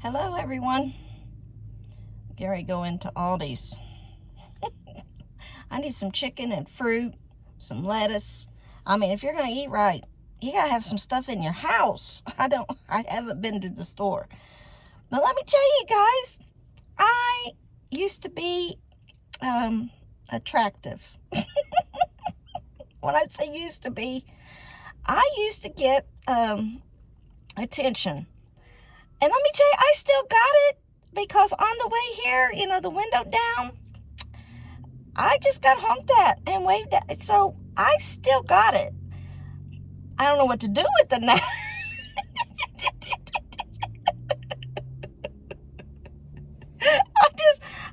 Hello, everyone. Gary, go into Aldi's. I need some chicken and fruit, some lettuce. I mean, if you're going to eat right, you got to have some stuff in your house. I haven't been to the store. But let me tell you guys, I used to be attractive. When I say used to be, I used to get attention. And let me tell you, I still got it because on the way here, the window down, I just got honked at and waved at. So I still got it. I don't know what to do with it now.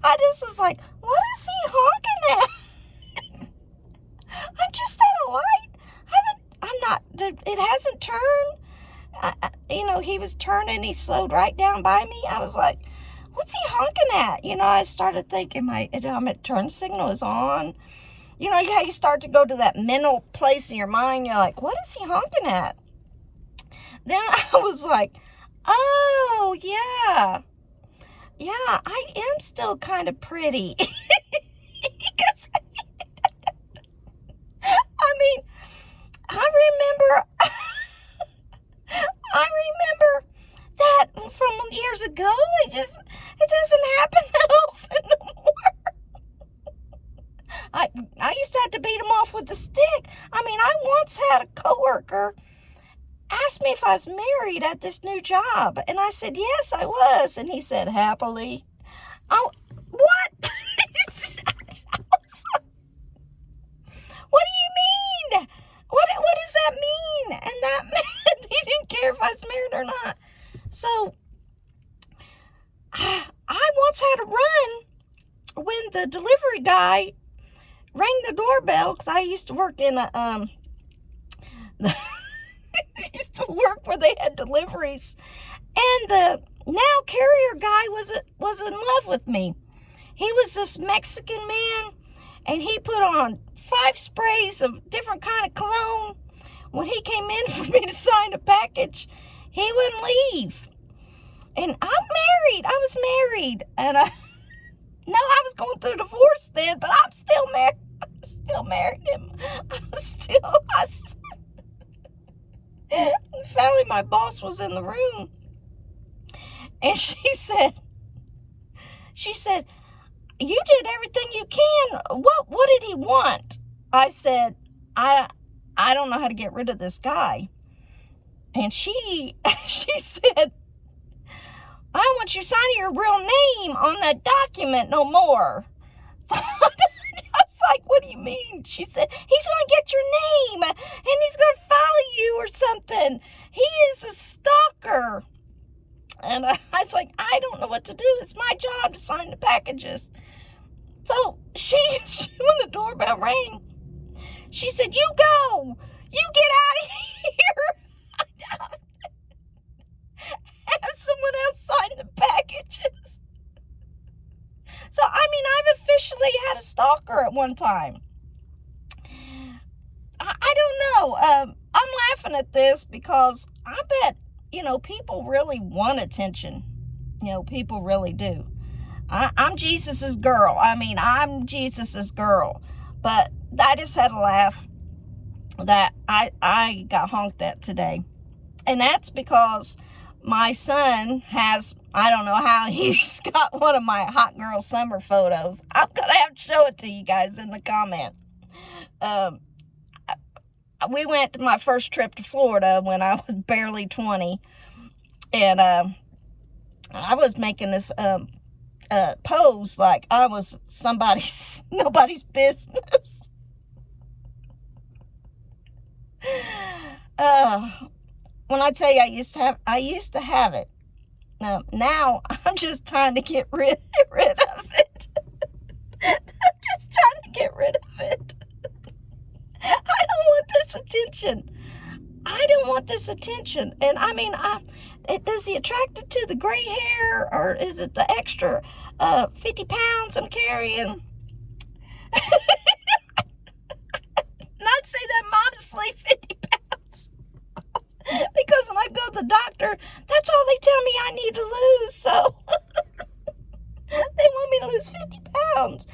I just was like, what is he honking at? I'm just at a light. It hasn't turned. He was turning, he slowed right down by me. I was like, what's he honking at? I started thinking my turn signal is on. How you start to go to that mental place in your mind. You're like, what is he honking at? Then I was like, oh, yeah. Yeah, I am still kind of pretty. I remember that from years ago. It doesn't happen that often no more. I used to have to beat him off with a stick. I once had a coworker ask me if I was married at this new job. And I said, yes, I was. And he said, happily. Oh, what? What do you mean? What does that mean? And that meant he didn't care if I was married or not. So I once had to run when the delivery guy rang the doorbell, because I used to work in I used to work where they had deliveries, and the now carrier guy was in love with me. He was this Mexican man, and he put on 5 sprays of different kind of cologne. When he came in for me to sign a package, he wouldn't leave. And I was married, and I was going through divorce then, but I'm still married. Him. Finally, my boss was in the room, and she said, you did everything you can. What did he want? I said, I don't know how to get rid of this guy. And she said, I don't want you signing your real name on that document no more. So I was like, what do you mean? She said, he's going to get your name and he's going to follow you or something. He is a stalker. And I was like, I don't know what to do. It's my job to sign the packages. So when the doorbell rang, she said, you go. You get out of here. Have someone else sign the packages. So, I've officially had a stalker at one time. I don't know. I'm laughing at this because I bet, people really want attention. People really do. I'm Jesus's girl. I'm Jesus's girl. But I just had a laugh that I got honked at today. And that's because my son has, I don't know how, he's got one of my hot girl summer photos. I'm going to have to show it to you guys in the comment. We went to my first trip to Florida when I was barely 20. And I was making this pose like I was nobody's business. When I tell you I used to have it. Now I'm just trying to get rid of it. I'm just trying to get rid of it. I don't want this attention. And is he attracted to the gray hair, or is it the extra 50 pounds I'm carrying? Not say that modestly, 50 pounds. Because when I go to the doctor, that's all they tell me I need to lose. So they want me to lose 50 pounds.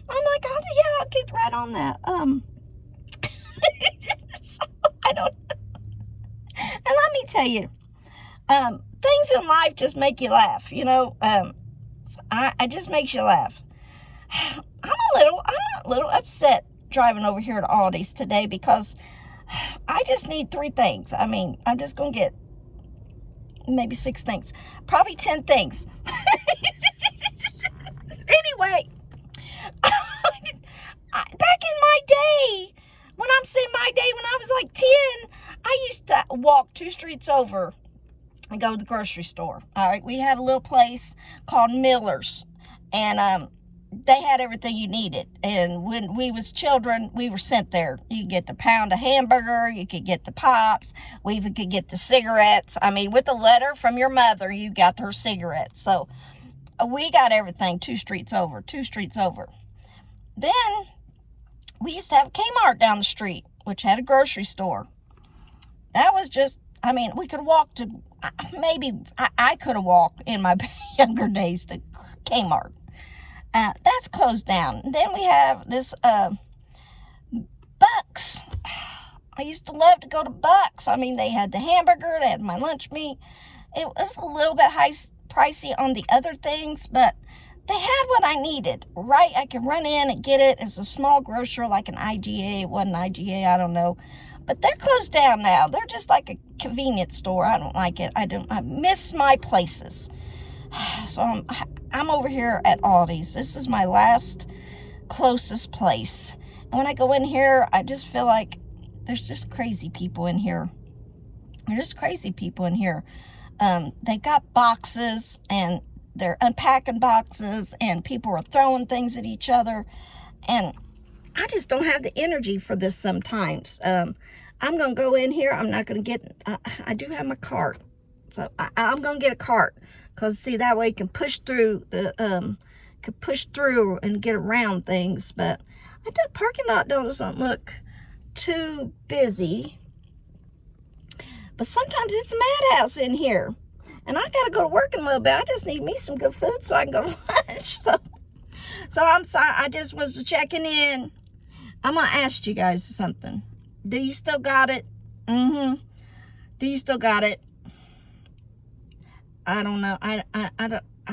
I'm like, oh, yeah, I'll get right on that. So I don't. And let me tell you, things in life just make you laugh. You know, it just makes you laugh. I'm a little upset driving over here to Aldi's today because I just need 3 things. I mean, I'm just going to get maybe 6 things. Probably 10 things. Anyway, back in my day, when I was like 10, I used to walk 2 streets over and go to the grocery store. All right, we had a little place called Miller's, and they had everything you needed. And when we was children, we were sent there. You could get the pound of hamburger, you could get the pops, we even could get the cigarettes. I mean, with a letter from your mother, you got her cigarettes. So we got everything 2 streets over. Then we used to have a Kmart down the street, which had a grocery store. That was just, I mean, we could walk to, maybe I could have walked in my younger days to Kmart. That's closed down. And then we have this Bucks. I used to love to go to Bucks. I mean, they had the hamburger, they had my lunch meat. It was a little bit pricey on the other things, but they had what I needed, right? I could run in and get it. It's a small grocer like an IGA. It wasn't IGA, I don't know. But they're closed down now. They're just like a convenience store. I don't like it. I miss my places. So I'm over here at Aldi's. This is my last closest place. And when I go in here, I just feel like there's just crazy people in here. There's just crazy people in here. They got boxes and they're unpacking boxes and people are throwing things at each other. And I just don't have the energy for this sometimes. I'm going to go in here. I'm not going to get, I do have my cart. So I'm going to get a cart. Because, see, that way you can push through and get around things. But the parking lot doesn't look too busy. But sometimes it's a madhouse in here. And I got to go to work in a little bit. I just need me some good food so I can go to lunch. So I'm sorry. I just was checking in. I'm going to ask you guys something. Do you still got it? Do you still got it? I don't know. I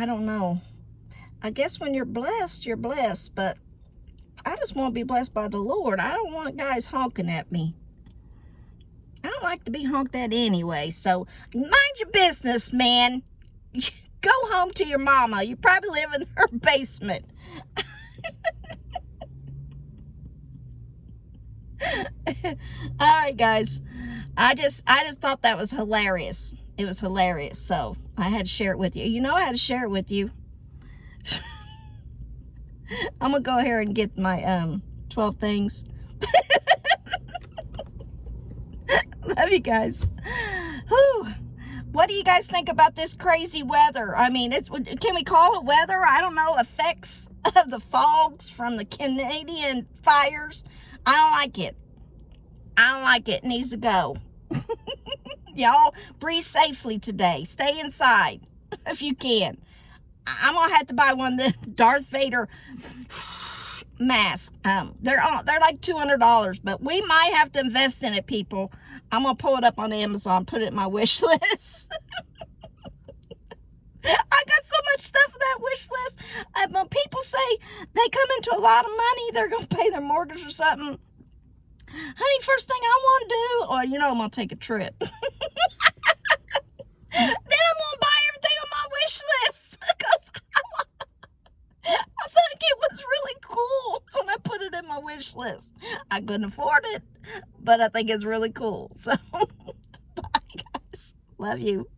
don't know. I guess when you're blessed, but I just want to be blessed by the Lord. I don't want guys honking at me. I don't like to be honked at anyway. So mind your business, man. Go home to your mama. You probably live in her basement. All right, guys. I just thought that was hilarious. It was hilarious, so I had to share it with you. You know I had to share it with you. I'm going to go here and get my 12 things. Love you guys. Whew. What do you guys think about this crazy weather? I mean, can we call it weather? I don't know. Effects of the fogs from the Canadian fires. I don't like it. I don't like it. It needs to go. Y'all breathe safely today. Stay inside if you can. I'm gonna have to buy one of the Darth Vader masks. They're like $200, but we might have to invest in it, people. I'm gonna pull it up on Amazon, put it in my wish list. I got so much stuff in that wish list. When people say they come into a lot of money, they're gonna pay their mortgage or something. Honey, first thing I want to do, or you know, I'm gonna take a trip. Then I'm gonna buy everything on my wish list because I think it was really cool when I put it in my wish list. I couldn't afford it, but I think it's really cool. So, bye guys. Love you.